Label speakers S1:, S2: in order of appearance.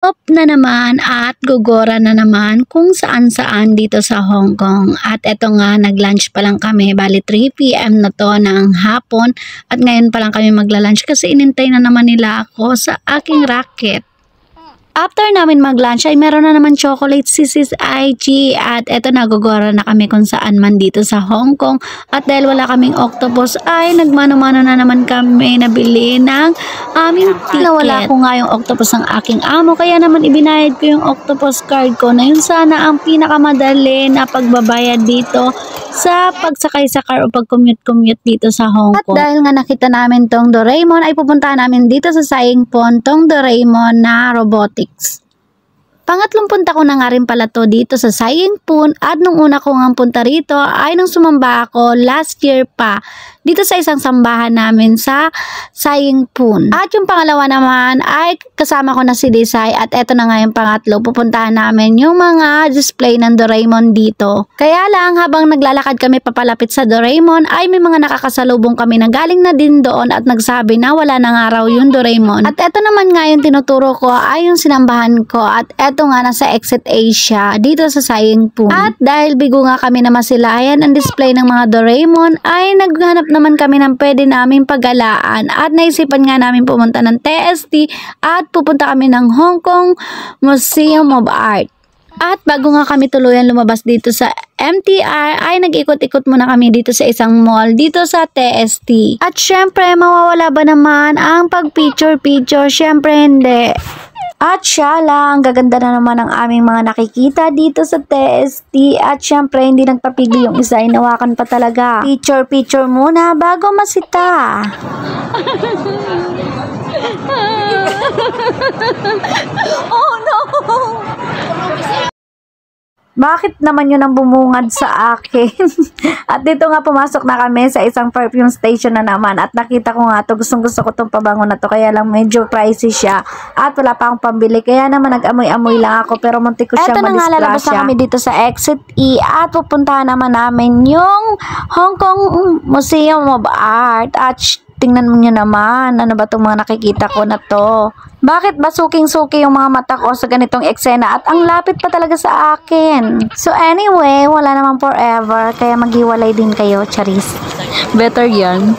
S1: Op na naman at gugora na naman kung saan-saan dito sa Hong Kong. At eto nga, nag-lunch pa lang kami. Bali 3 PM na to ng hapon. At ngayon pa lang kami magla-lunch kasi inintay na naman nila ako sa aking racket. After namin mag-lunch ay meron na naman chocolate si Sis IG at eto nagugora na kami kung saan man dito sa Hong Kong at dahil wala kaming octopus ay nagmano-mano na naman kami nabili ng aming ticket. Nawala ko nga yung octopus ng aking amo kaya naman ibinayad ko yung octopus card ko na yun sana ang pinakamadali na pagbabayad dito sa pagsakay sa car o pag-commute dito sa Hong Kong. At dahil nga nakita namin tong Doraemon ay pupuntahan namin dito sa Saing Pond tong Doraemon na robotics. Pangatlong punta ko na nga rin pala to dito sa Saing Pond at nung una ko nga punta rito ay nung sumamba ako last year pa dito sa isang sambahan namin sa Saing Pond. At yung pangalawa naman ay kasama ko na si Desai at eto na nga yung pangatlo. Pupuntahan namin yung mga display ng Doraemon dito. Kaya lang habang naglalakad kami papalapit sa Doraemon ay may mga nakakasalubong kami na galing na din doon at nagsabi na wala na nga raw yung Doraemon. At eto naman nga yung tinuturo ko ay yung sinambahan ko at eto nga nasa Exit Asia dito sa Saing Pond. At dahil bigo nga kami na masilayan ang display ng mga Doraemon ay naghanap naman kami ng pwede naming paggalaan at naisipan nga namin pumunta ng TST at pupunta kami ng Hong Kong Museum of Art. At bago nga kami tuluyan lumabas dito sa MTR ay nag-ikot-ikot muna kami dito sa isang mall dito sa TST. At syempre mawawala ba naman ang pag-picture-picture? Syempre hindi. At siya lang, ang gaganda na naman ng aming mga nakikita dito sa TST. At syempre, hindi nagpapigil yung isa, inawakan pa talaga. Picture muna bago masita. Oh no! Bakit naman yun ang bumungad sa akin? At dito nga pumasok na kami sa isang perfume station na naman. At nakita ko nga to, gustong-gusto ko itong pabango na to. Kaya lang medyo pricey siya. At wala pa akong pambili. Kaya naman nag-amoy-amoy lang ako. Pero muntik ko siyang madisgrasya. Eto na nga, lalabas na kami dito sa Exit E. At pupuntahan naman namin yung Hong Kong Museum of Art. At tingnan mo nyo naman, ano ba itong mga nakikita ko na to? Bakit ba suking-suki yung mga mata ko sa ganitong eksena at ang lapit pa talaga sa akin? So anyway, wala naman forever, kaya maghiwalay din kayo, charis. Better yan.